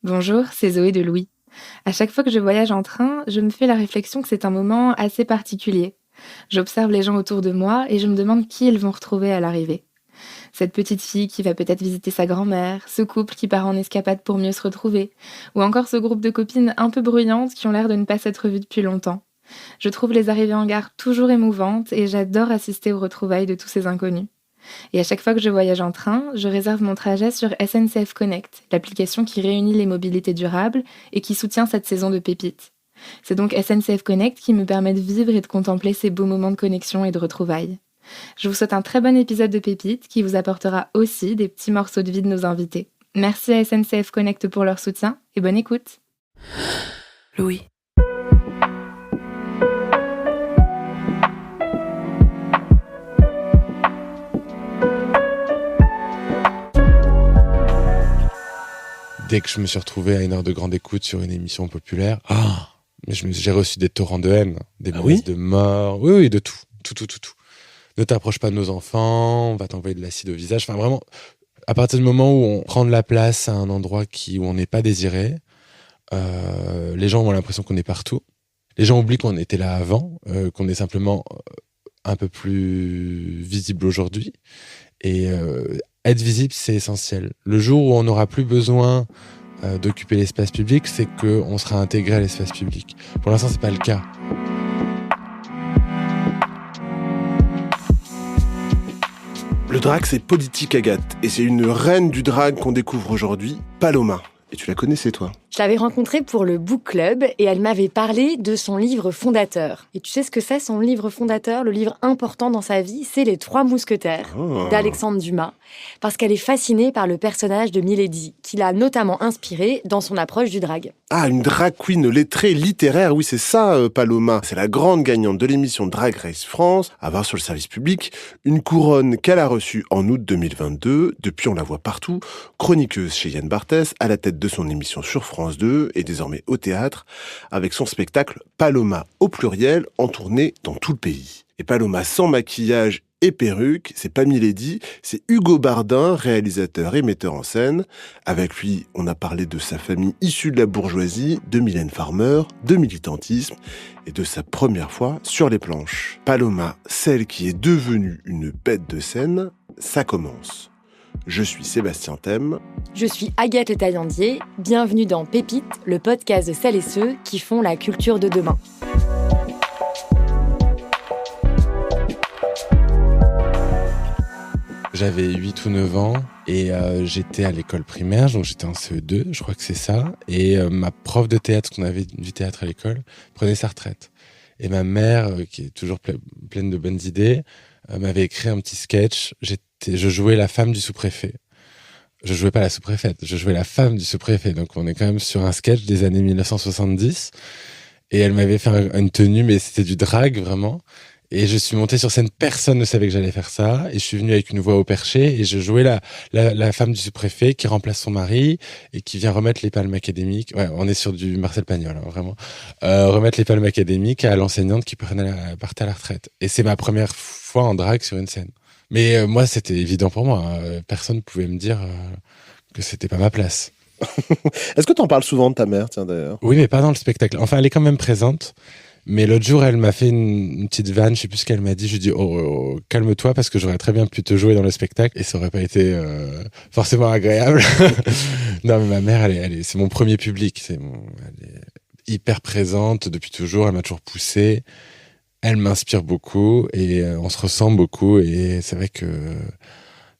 Bonjour, c'est Zoé de Louis. À chaque fois que je voyage en train, je me fais la réflexion que c'est un moment assez particulier. J'observe les gens autour de moi et je me demande qui ils vont retrouver à l'arrivée. Cette petite fille qui va peut-être visiter sa grand-mère, ce couple qui part en escapade pour mieux se retrouver, ou encore ce groupe de copines un peu bruyantes qui ont l'air de ne pas s'être vues depuis longtemps. Je trouve les arrivées en gare toujours émouvantes et j'adore assister aux retrouvailles de tous ces inconnus. Et à chaque fois que je voyage en train, je réserve mon trajet sur SNCF Connect, l'application qui réunit les mobilités durables et qui soutient cette saison de pépites. C'est donc SNCF Connect qui me permet de vivre et de contempler ces beaux moments de connexion et de retrouvailles. Je vous souhaite un très bon épisode de Pépites qui vous apportera aussi des petits morceaux de vie de nos invités. Merci à SNCF Connect pour leur soutien et bonne écoute. Louis. Dès que je me suis retrouvé à une heure de grande écoute sur une émission populaire, mais j'ai reçu des torrents de haine, des menaces de mort, oui, de tout. Ne t'approche pas de nos enfants, on va t'envoyer de l'acide au visage. Enfin, vraiment, à partir du moment où on prend de la place à un endroit où on n'est pas désiré, les gens ont l'impression qu'on est partout. Les gens oublient qu'on était là avant, qu'on est simplement un peu plus visible aujourd'hui. Et être visible, c'est essentiel. Le jour où on n'aura plus besoin d'occuper l'espace public, c'est qu'on sera intégré à l'espace public. Pour l'instant, c'est pas le cas. Le drag, c'est politique, Agathe. Et c'est une reine du drag qu'on découvre aujourd'hui, Paloma. Et tu la connaissais, toi ? Je l'avais rencontrée pour le book club et elle m'avait parlé de son livre fondateur. Et tu sais ce que c'est, son livre fondateur, le livre important dans sa vie, c'est Les Trois Mousquetaires d'Alexandre Dumas. Parce qu'elle est fascinée par le personnage de Milady, qui l'a notamment inspirée dans son approche du drag. Ah, une drag queen lettrée littéraire, oui, c'est ça, Paloma. C'est la grande gagnante de l'émission Drag Race France, à voir sur le service public. Une couronne qu'elle a reçue en août 2022. Depuis, on la voit partout. Chroniqueuse chez Yann Barthès, à la tête de son émission sur France 2 et désormais au théâtre, avec son spectacle Paloma au pluriel, en tournée dans tout le pays. Et Paloma sans maquillage et perruque, c'est pas Milady, c'est Hugo Bardin, réalisateur et metteur en scène. Avec lui, on a parlé de sa famille issue de la bourgeoisie, de Mylène Farmer, de militantisme et de sa première fois sur les planches. Paloma, celle qui est devenue une bête de scène, ça commence. Je suis Sébastien Thème. Je suis Agathe Le Taillandier. Bienvenue dans Pépites, le podcast de celles et ceux qui font la culture de demain. J'avais 8 ou 9 ans et j'étais à l'école primaire, donc j'étais en CE2, je crois que c'est ça. Et ma prof de théâtre, parce qu'on avait du théâtre à l'école, prenait sa retraite. Et ma mère, qui est toujours pleine de bonnes idées, m'avait écrit un petit sketch. Je jouais la femme du sous-préfet. Je jouais pas la sous-préfète, je jouais la femme du sous-préfet. Donc on est quand même sur un sketch des années 1970. Et elle m'avait fait une tenue, mais c'était du drag vraiment. Et je suis monté sur scène, personne ne savait que j'allais faire ça. Et je suis venu avec une voix au perché et je jouais la femme du sous-préfet qui remplace son mari et qui vient remettre les palmes académiques. Ouais, on est sur du Marcel Pagnol, hein, vraiment. Remettre les palmes académiques à l'enseignante qui partait à la retraite. Et c'est ma première fois en drague sur une scène. Mais moi, c'était évident pour moi. Personne ne pouvait me dire que c'était pas ma place. Est-ce que t'en parles souvent de ta mère, tiens, d'ailleurs ? Oui, mais pas dans le spectacle. Enfin, elle est quand même présente. Mais l'autre jour, elle m'a fait une petite vanne, je sais plus ce qu'elle m'a dit. Je lui ai dit, oh, calme-toi, parce que j'aurais très bien pu te jouer dans le spectacle et ça aurait pas été forcément agréable. Non, mais ma mère, c'est mon premier public. Elle est hyper présente depuis toujours. Elle m'a toujours poussé. Elle m'inspire beaucoup et on se ressemble beaucoup. Et c'est vrai que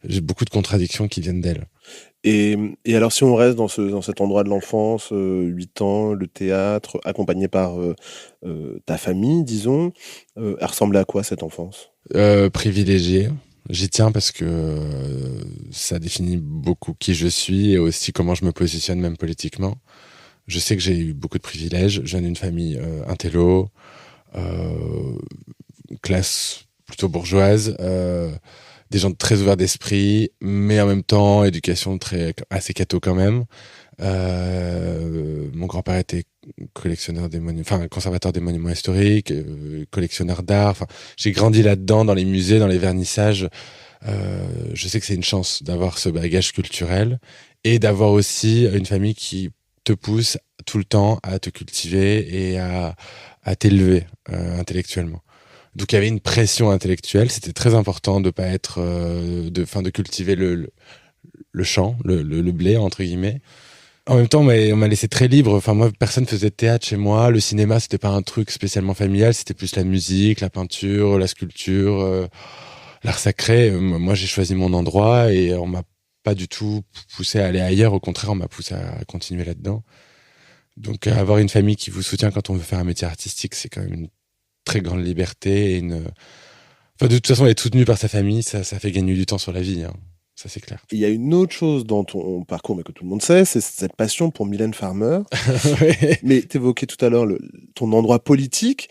j'ai beaucoup de contradictions qui viennent d'elle. Et alors, si on reste dans cet endroit de l'enfance, 8 ans, le théâtre, accompagné par ta famille, disons, elle ressemblait à quoi, cette enfance ? Privilégiée. J'y tiens parce que ça définit beaucoup qui je suis et aussi comment je me positionne, même politiquement. Je sais que j'ai eu beaucoup de privilèges. Je viens d'une famille intello, classe plutôt bourgeoise, des gens très ouverts d'esprit, mais en même temps, éducation assez catho quand même. Mon grand-père était conservateur des monuments historiques, collectionneur d'art. Enfin, j'ai grandi là-dedans, dans les musées, dans les vernissages. Je sais que c'est une chance d'avoir ce bagage culturel et d'avoir aussi une famille qui te pousse tout le temps à te cultiver et à t'élever intellectuellement. Donc il y avait une pression intellectuelle, c'était très important de pas être, de cultiver le champ, le blé entre guillemets. En même temps, on m'a laissé très libre. Enfin, moi, personne faisait de théâtre chez moi. Le cinéma, c'était pas un truc spécialement familial. C'était plus la musique, la peinture, la sculpture, l'art sacré. Moi, j'ai choisi mon endroit et on m'a pas du tout poussé à aller ailleurs. Au contraire, on m'a poussé à continuer là-dedans. Donc, avoir une famille qui vous soutient quand on veut faire un métier artistique, c'est quand même une très grande liberté et Enfin, de toute façon, être soutenu par sa famille, ça fait gagner du temps sur la vie. Hein. Ça, c'est clair. Il y a une autre chose dans ton parcours, mais que tout le monde sait, c'est cette passion pour Mylène Farmer. Ouais. Mais tu évoquais tout à l'heure ton endroit politique.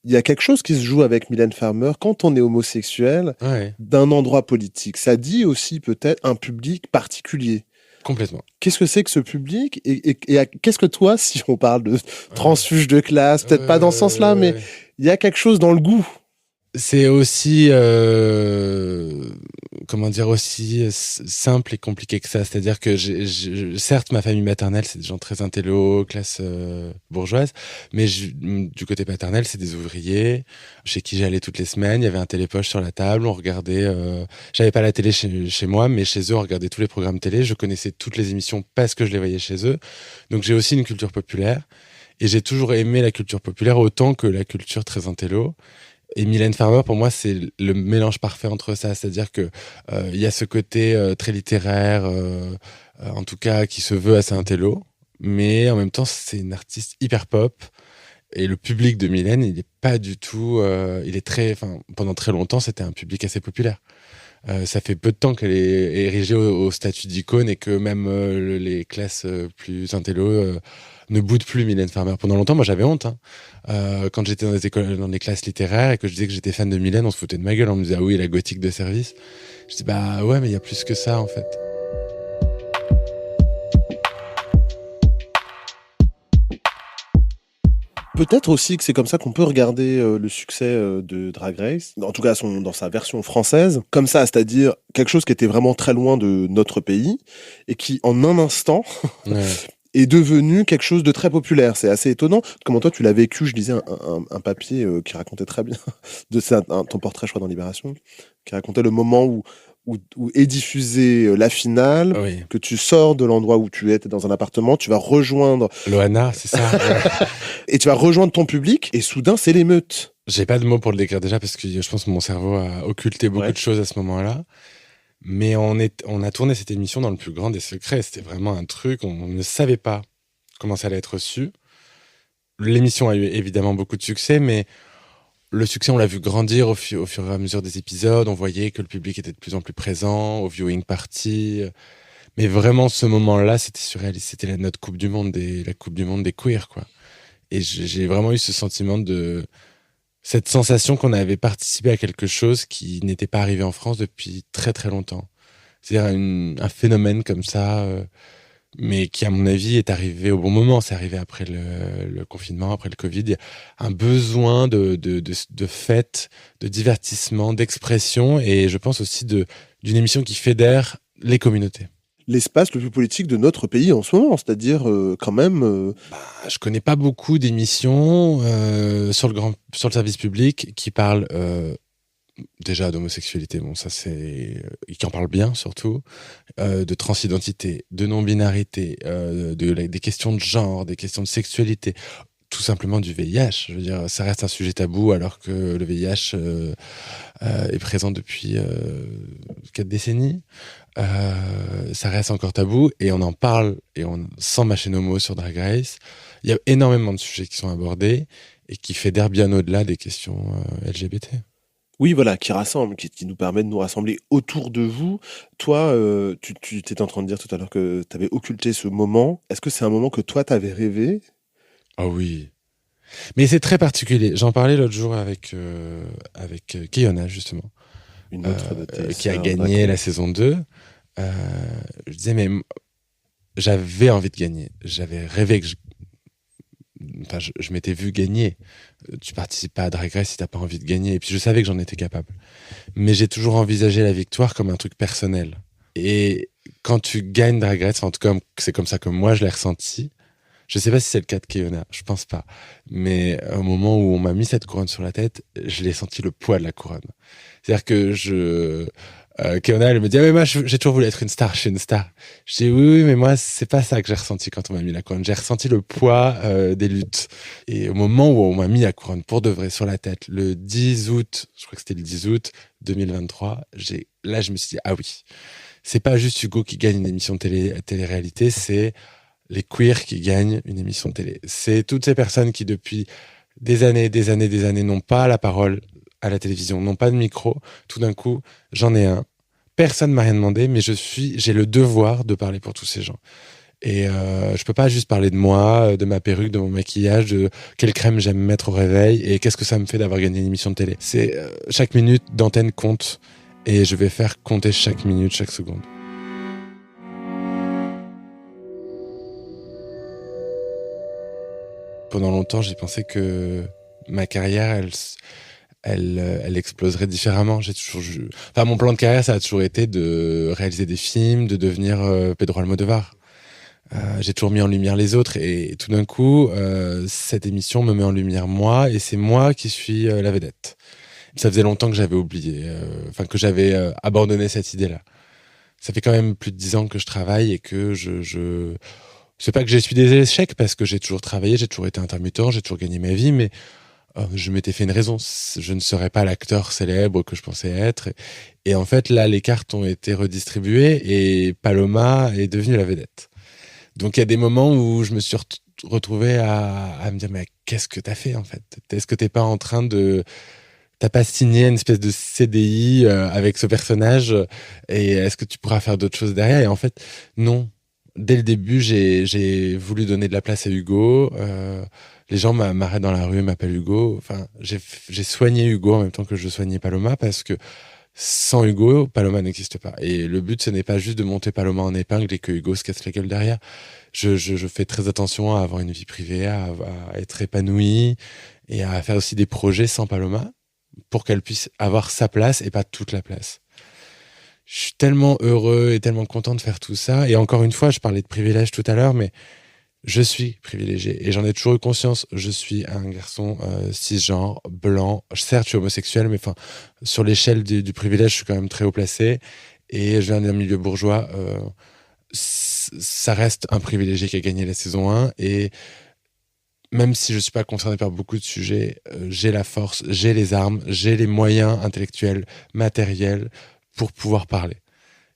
Il y a quelque chose qui se joue avec Mylène Farmer quand on est homosexuel Ouais. d'un endroit politique. Ça dit aussi peut-être un public particulier. Complètement. Qu'est-ce que c'est que ce public et qu'est-ce que toi, si on parle de transfuge de classe, peut-être pas dans ce sens-là, mais il y a quelque chose dans le goût. C'est aussi, aussi simple et compliqué que ça. C'est-à-dire que certes, ma famille maternelle, c'est des gens très intello, classe bourgeoise, mais du côté paternel, c'est des ouvriers chez qui j'allais toutes les semaines. Il y avait un télépoche sur la table, on regardait. J'avais pas la télé chez moi, mais chez eux, on regardait tous les programmes télé. Je connaissais toutes les émissions parce que je les voyais chez eux. Donc j'ai aussi une culture populaire et j'ai toujours aimé la culture populaire autant que la culture très intello. Et Mylène Farmer, pour moi, c'est le mélange parfait entre ça. C'est-à-dire que il y a ce côté très littéraire, en tout cas, qui se veut assez intello, mais en même temps, c'est une artiste hyper pop. Et le public de Mylène, il est pas du tout. Il est très. Enfin, pendant très longtemps, c'était un public assez populaire. Ça fait peu de temps qu'elle est érigée au statut d'icône et que même les classes plus intello ne boudent plus Mylène Farmer. Pendant longtemps, moi, j'avais honte. Hein. Quand j'étais dans les écoles, dans les classes littéraires et que je disais que j'étais fan de Mylène, on se foutait de ma gueule. On me disait, ah oui, la gothique de service. Je dis, bah ouais, mais il y a plus que ça, en fait. Peut-être aussi que c'est comme ça qu'on peut regarder le succès de Drag Race, en tout cas dans sa version française, comme ça, c'est-à-dire quelque chose qui était vraiment très loin de notre pays et qui, en un instant, Ouais. est devenu quelque chose de très populaire. C'est assez étonnant. Comment toi, tu l'as vécu? Je lisais un papier qui racontait très bien, ton portrait, je crois, dans Libération, qui racontait le moment où est diffusée la finale, Oui. que tu sors de l'endroit où tu étais dans un appartement, tu vas rejoindre... Loana, c'est ça. Ouais. Et tu vas rejoindre ton public, et soudain, c'est l'émeute. J'ai pas de mots pour le décrire déjà parce que je pense que mon cerveau a occulté beaucoup de choses à ce moment-là. Mais on a tourné cette émission dans le plus grand des secrets. C'était vraiment un truc, on ne savait pas comment ça allait être reçu. L'émission a eu évidemment beaucoup de succès, mais le succès, on l'a vu grandir au fur et à mesure des épisodes. On voyait que le public était de plus en plus présent au viewing party. Mais vraiment, ce moment-là, c'était surréaliste. C'était notre Coupe du Monde la Coupe du Monde des queers, quoi. Et j'ai vraiment eu ce sentiment cette sensation qu'on avait participé à quelque chose qui n'était pas arrivé en France depuis très très longtemps. C'est-à-dire un phénomène comme ça, mais qui à mon avis est arrivé au bon moment. C'est arrivé après le confinement, après le Covid. Il y a un besoin de fête, de divertissement, d'expression, et je pense aussi d'une émission qui fédère les communautés. L'espace le plus politique de notre pays en ce moment, c'est-à-dire quand même... Je connais pas beaucoup d'émissions sur le service public qui parlent déjà d'homosexualité, bon ça c'est... qui en parlent bien surtout, de transidentité, de non-binarité, des questions de genre, des questions de sexualité, tout simplement du VIH. Je veux dire, ça reste un sujet tabou alors que le VIH est présent depuis 4 décennies. Ça reste encore tabou et on en parle et sans mâcher nos mots sur Drag Race. Il y a énormément de sujets qui sont abordés et qui fédèrent bien au-delà des questions LGBT. Oui, voilà, qui rassemble, qui nous permet de nous rassembler autour de vous. Toi, tu étais en train de dire tout à l'heure que tu avais occulté ce moment. Est-ce que c'est un moment que toi, tu avais rêvé? Ah oui. Mais c'est très particulier. J'en parlais l'autre jour avec Keyona, justement. Une autre de tes qui a sœurs, gagné d'accord. la saison 2. Je disais, mais j'avais envie de gagner. J'avais rêvé que je m'étais vu gagner. Tu participes pas à Drag Race si t'as pas envie de gagner. Et puis je savais que j'en étais capable. Mais j'ai toujours envisagé la victoire comme un truc personnel. Et quand tu gagnes Drag Race, en tout cas, c'est comme ça que moi je l'ai ressenti. Je sais pas si c'est le cas de Keona, je pense pas. Mais au moment où on m'a mis cette couronne sur la tête, je l'ai senti le poids de la couronne. C'est-à-dire que Keona, elle me dit, ah, mais moi, j'ai toujours voulu être une star, je suis une star. Je dis, oui, mais moi, c'est pas ça que j'ai ressenti quand on m'a mis la couronne. J'ai ressenti le poids des luttes. Et au moment où on m'a mis la couronne pour de vrai sur la tête, le 10 août, je crois que c'était le 10 août 2023, là, je me suis dit, ah oui, c'est pas juste Hugo qui gagne une émission de télé-réalité, c'est les queers qui gagnent une émission de télé. C'est toutes ces personnes qui, depuis des années, n'ont pas la parole à la télévision, n'ont pas de micro. Tout d'un coup, j'en ai un. Personne m'a rien demandé, mais j'ai le devoir de parler pour tous ces gens. Et je peux pas juste parler de moi, de ma perruque, de mon maquillage, de quelle crème j'aime mettre au réveil et qu'est-ce que ça me fait d'avoir gagné une émission de télé. C'est chaque minute d'antenne compte et je vais faire compter chaque minute, chaque seconde. Pendant longtemps, j'ai pensé que ma carrière, elle exploserait différemment. Mon plan de carrière, ça a toujours été de réaliser des films, de devenir Pedro Almodovar. J'ai toujours mis en lumière les autres et tout d'un coup, cette émission me met en lumière moi et c'est moi qui suis la vedette. Ça faisait longtemps que j'avais oublié, que j'avais abandonné cette idée-là. Ça fait quand même plus de 10 ans que je travaille et que c'est pas que j'ai subi des échecs parce que j'ai toujours travaillé, j'ai toujours été intermittent, j'ai toujours gagné ma vie, mais je m'étais fait une raison. Je ne serais pas l'acteur célèbre que je pensais être. Et en fait, là, les cartes ont été redistribuées et Paloma est devenue la vedette. Donc, il y a des moments où je me suis retrouvé à me dire, mais qu'est-ce que t'as fait, en fait? Est-ce que t'es pas en train t'as pas signé une espèce de CDI avec ce personnage et est-ce que tu pourras faire d'autres choses derrière? Et en fait, non. Dès le début, j'ai voulu donner de la place à Hugo. Les gens m'arrêtent dans la rue, m'appellent Hugo. Enfin, j'ai soigné Hugo en même temps que je soignais Paloma parce que sans Hugo, Paloma n'existe pas. Et le but, ce n'est pas juste de monter Paloma en épingle et que Hugo se casse la gueule derrière. Je fais très attention à avoir une vie privée, à être épanoui et à faire aussi des projets sans Paloma pour qu'elle puisse avoir sa place et pas toute la place. Je suis tellement heureux et tellement content de faire tout ça. Et encore une fois, je parlais de privilège tout à l'heure, mais je suis privilégié et j'en ai toujours eu conscience. Je suis un garçon cisgenre, blanc. Certes, je suis homosexuel, mais sur l'échelle du privilège, je suis quand même très haut placé. Et je viens d'un milieu bourgeois. Ça reste un privilégié qui a gagné la saison 1. Et même si je ne suis pas concerné par beaucoup de sujets, j'ai la force, j'ai les armes, j'ai les moyens intellectuels, matériels pour pouvoir parler.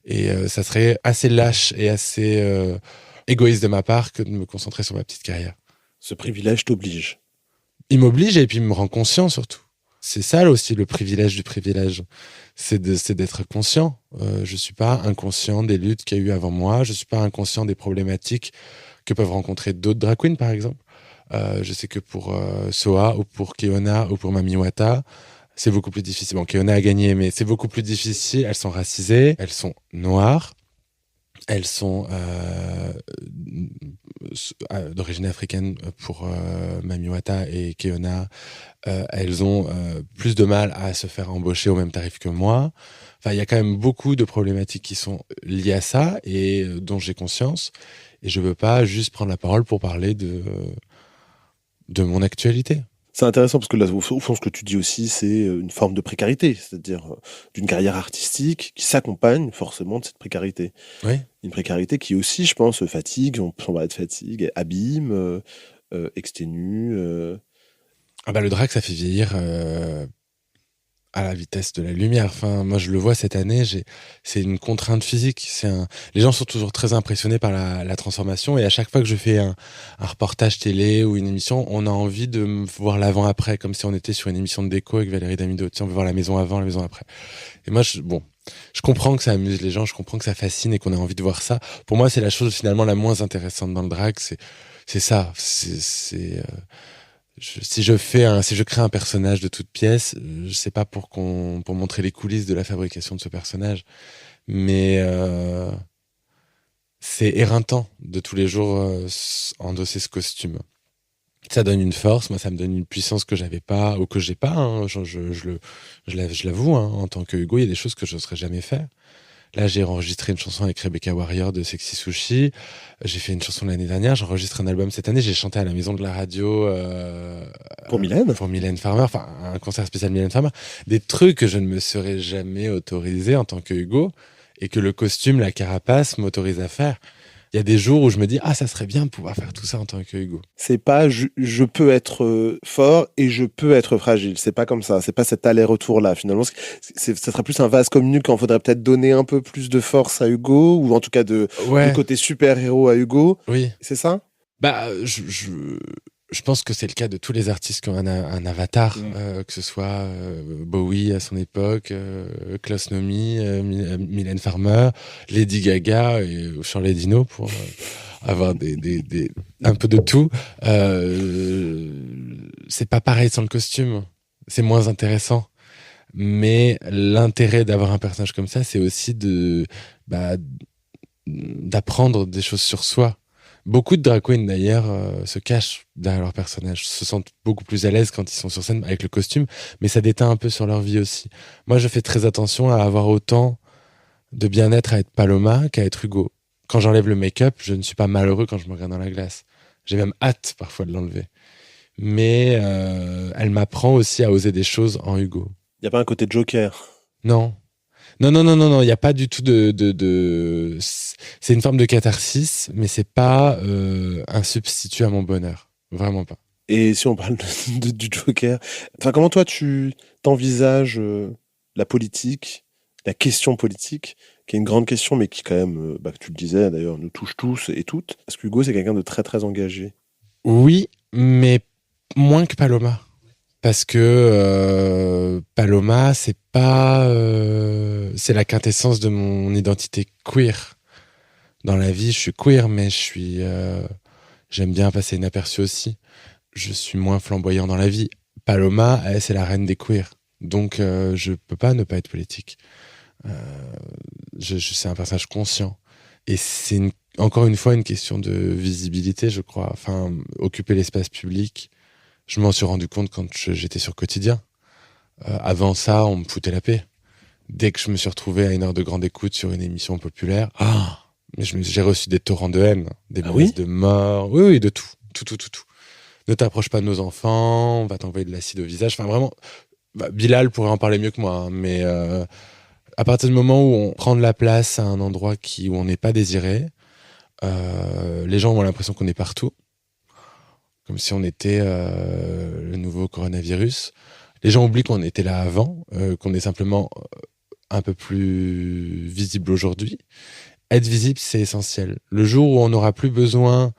Et ça serait assez lâche et assez égoïste de ma part que de me concentrer sur ma petite carrière. Ce privilège t'oblige. Il m'oblige et puis il me rend conscient surtout. C'est ça là aussi le privilège du privilège. C'est d'être conscient. Je suis pas inconscient des luttes qu'il y a eu avant moi. Je suis pas inconscient des problématiques que peuvent rencontrer d'autres drag queens par exemple. Je sais que pour Soa ou pour Keona ou pour Mami Wata, c'est beaucoup plus difficile. Bon, Keona a gagné, mais c'est beaucoup plus difficile. Elles sont racisées, elles sont noires, elles sont d'origine africaine pour Mami Wata et Keona. Elles ont plus de mal à se faire embaucher au même tarif que moi. Enfin, il y a quand même beaucoup de problématiques qui sont liées à ça et dont j'ai conscience. Et je veux pas juste prendre la parole pour parler de mon actualité. C'est intéressant parce que là, au fond, ce que tu dis aussi, c'est une forme de précarité, c'est-à-dire d'une carrière artistique qui s'accompagne forcément de cette précarité. Oui. Une précarité qui aussi, je pense, fatigue, on parler de fatigue, abîme, exténue. Le drag, ça fait vieillir à la vitesse de la lumière. Enfin, moi, je le vois cette année, c'est une contrainte physique. Les gens sont toujours très impressionnés par la transformation et à chaque fois que je fais un reportage télé ou une émission, on a envie de me voir l'avant-après, comme si on était sur une émission de déco avec Valérie Damido. Tu sais, on veut voir la maison avant, la maison après. Et moi, je comprends que ça amuse les gens, je comprends que ça fascine et qu'on a envie de voir ça. Pour moi, c'est la chose finalement la moins intéressante dans le drag, c'est ça. Si je crée un personnage de toute pièce, c'est pas pour montrer les coulisses de la fabrication de ce personnage, mais c'est éreintant de tous les jours endosser ce costume. Ça donne une force, moi ça me donne une puissance que j'avais pas ou que j'ai pas. Hein. Je l'avoue, hein, en tant que Hugo, il y a des choses que je n'oserais jamais faire. Là, j'ai enregistré une chanson avec Rebecca Warrior de Sexy Sushi. J'ai fait une chanson l'année dernière. J'enregistre un album cette année. J'ai chanté à la Maison de la Radio Pour Mylène. pour Mylène Farmer, enfin un concert spécial Mylène Farmer. Des trucs que je ne me serais jamais autorisé en tant que Hugo et que le costume, la carapace m'autorise à faire. Il y a des jours où je me dis ça serait bien de pouvoir faire tout ça en tant que Hugo. C'est pas je peux être fort et je peux être fragile. C'est pas comme ça. C'est pas cet aller-retour là. Finalement, ça serait plus un vase communique quand il faudrait peut-être donner un peu plus de force à Hugo ou en tout cas du côté super-héros à Hugo. Oui. C'est ça? Je pense que c'est le cas de tous les artistes qui ont un avatar, que ce soit Bowie à son époque, Klaus Nomi, Mylène Farmer, Lady Gaga et Charlie Dino pour avoir un peu de tout. C'est pas pareil sans le costume, c'est moins intéressant. Mais l'intérêt d'avoir un personnage comme ça, c'est aussi d'apprendre des choses sur soi. Beaucoup de drag queens d'ailleurs se cachent derrière leur personnage, se sentent beaucoup plus à l'aise quand ils sont sur scène avec le costume, mais ça déteint un peu sur leur vie aussi. Moi, je fais très attention à avoir autant de bien-être à être Paloma qu'à être Hugo. Quand j'enlève le make-up, je ne suis pas malheureux quand je me regarde dans la glace. J'ai même hâte parfois de l'enlever. Mais elle m'apprend aussi à oser des choses en Hugo. Il n'y a pas un côté Joker? Non. Non, il n'y a pas du tout de... C'est une forme de catharsis, mais c'est pas un substitut à mon bonheur. Vraiment pas. Et si on parle du Joker, enfin, comment toi tu t'envisages la politique, la question politique, qui est une grande question, mais qui quand même, tu le disais d'ailleurs, nous touche tous et toutes. Est-ce que Hugo, c'est quelqu'un de très très engagé? Oui, mais moins que Paloma. Parce que Paloma, c'est la quintessence de mon identité queer. Dans la vie, je suis queer, mais j'aime bien passer inaperçu aussi. Je suis moins flamboyant dans la vie. Paloma, elle, c'est la reine des queers. Donc, je peux pas ne pas être politique. C'est un personnage conscient. Et c'est encore une fois une question de visibilité, je crois. Enfin, occuper l'espace public. Je m'en suis rendu compte quand j'étais sur Quotidien. Avant ça, on me foutait la paix. Dès que je me suis retrouvé à une heure de grande écoute sur une émission populaire, mais j'ai reçu des torrents de haine, des menaces de mort. Oui, de tout. Tout. Ne t'approche pas de nos enfants, on va t'envoyer de l'acide au visage. Enfin, vraiment, Bilal pourrait en parler mieux que moi. Hein, mais à partir du moment où on prend de la place à un endroit où on n'est pas désiré, les gens ont l'impression qu'on est partout. Comme si on était le nouveau coronavirus. Les gens oublient qu'on était là avant, qu'on est simplement un peu plus visible aujourd'hui. Être visible, c'est essentiel. Le jour où on n'aura plus besoin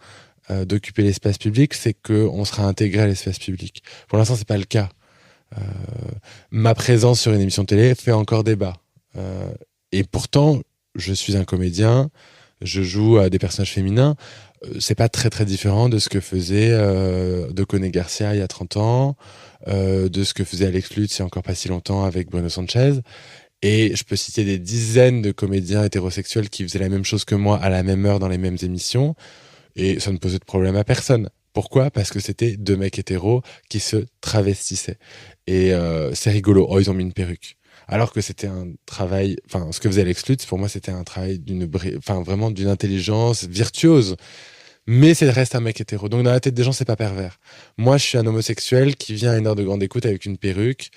d'occuper l'espace public, c'est qu'on sera intégré à l'espace public. Pour l'instant, c'est pas le cas. Ma présence sur une émission de télé fait encore débat. Et pourtant, je suis un comédien, je joue à des personnages féminins. C'est pas très très différent de ce que faisait Docone Garcia il y a 30 ans, de ce que faisait Alex Lutz il y a encore pas si longtemps avec Bruno Sanchez. Et je peux citer des dizaines de comédiens hétérosexuels qui faisaient la même chose que moi à la même heure dans les mêmes émissions. Et ça ne posait de problème à personne. Pourquoi ? Parce que c'était deux mecs hétéros qui se travestissaient. Et c'est rigolo. Oh, ils ont mis une perruque. Alors que c'était un travail, enfin, ce que faisait Alex Lutz, pour moi, c'était un travail vraiment d'une intelligence virtuose. Mais ça reste un mec hétéro. Donc, dans la tête des gens, c'est pas pervers. Moi, je suis un homosexuel qui vient à une heure de grande écoute avec une perruque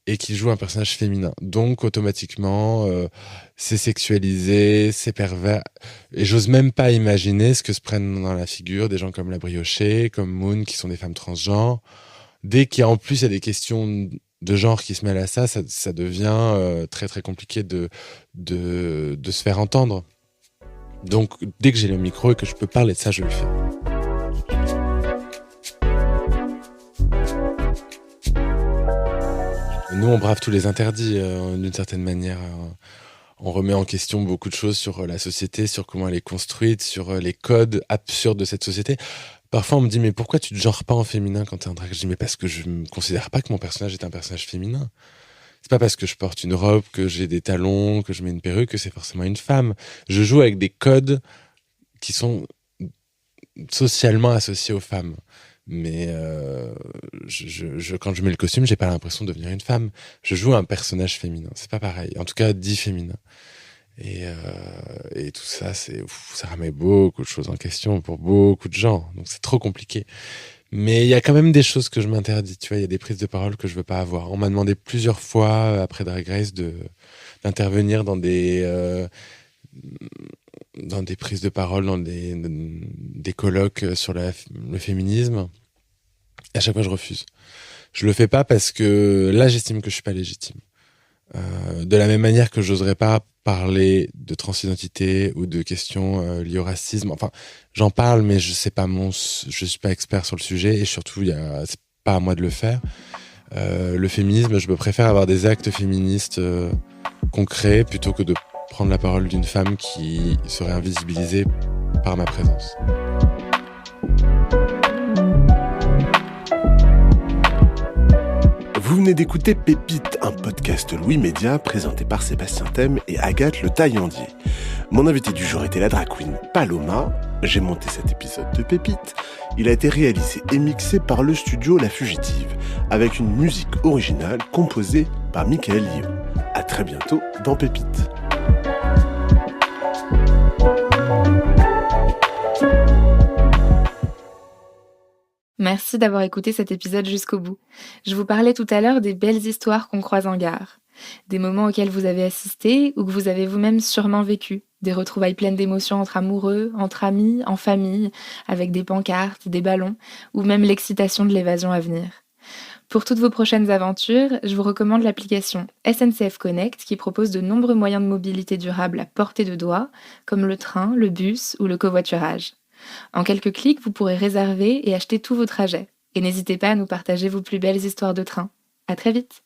et qui joue un personnage féminin. Donc, automatiquement, c'est sexualisé, c'est pervers. Et j'ose même pas imaginer ce que se prennent dans la figure des gens comme La Briochée, comme Moon, qui sont des femmes transgenres. Dès qu'il y a en plus, il y a des questions de genre qui se mêlent à ça, ça devient très très compliqué de se faire entendre. Donc dès que j'ai le micro et que je peux parler de ça, je le fais. Nous, on brave tous les interdits d'une certaine manière. On remet en question beaucoup de choses sur la société, sur comment elle est construite, sur les codes absurdes de cette société. Parfois, on me dit, mais pourquoi tu te genres pas en féminin quand t'es en drague ? Je dis, mais parce que je ne considère pas que mon personnage est un personnage féminin. C'est pas parce que je porte une robe, que j'ai des talons, que je mets une perruque, que c'est forcément une femme. Je joue avec des codes qui sont socialement associés aux femmes. Mais quand je mets le costume, j'ai pas l'impression de devenir une femme. Je joue un personnage féminin. C'est pas pareil. En tout cas, dit féminin. Et tout ça, ça remet beaucoup de choses en question pour beaucoup de gens. Donc c'est trop compliqué. Mais il y a quand même des choses que je m'interdis. Tu vois, il y a des prises de parole que je veux pas avoir. On m'a demandé plusieurs fois, après Drag Race, d'intervenir dans des prises de parole, dans des colloques sur le féminisme. Et à chaque fois, je refuse. Je le fais pas parce que là, j'estime que je suis pas légitime. De la même manière que j'oserais pas parler de transidentité ou de questions liées au racisme. Enfin, j'en parle, mais je suis pas expert sur le sujet et surtout, c'est pas à moi de le faire. Le féminisme, je me préfère avoir des actes féministes concrets plutôt que de prendre la parole d'une femme qui serait invisibilisée par ma présence. Vous venez d'écouter Pépite, un podcast Louis Média présenté par Sébastien Thème et Agathe Le Taillandier. Mon invité du jour était la drag queen Paloma. J'ai monté cet épisode de Pépite. Il a été réalisé et mixé par le studio La Fugitive, avec une musique originale composée par Michael Lio. À très bientôt dans Pépite. Merci d'avoir écouté cet épisode jusqu'au bout. Je vous parlais tout à l'heure des belles histoires qu'on croise en gare. Des moments auxquels vous avez assisté ou que vous avez vous-même sûrement vécu. Des retrouvailles pleines d'émotions entre amoureux, entre amis, en famille, avec des pancartes, des ballons, ou même l'excitation de l'évasion à venir. Pour toutes vos prochaines aventures, je vous recommande l'application SNCF Connect qui propose de nombreux moyens de mobilité durable à portée de doigt, comme le train, le bus ou le covoiturage. En quelques clics, vous pourrez réserver et acheter tous vos trajets. Et n'hésitez pas à nous partager vos plus belles histoires de train. À très vite!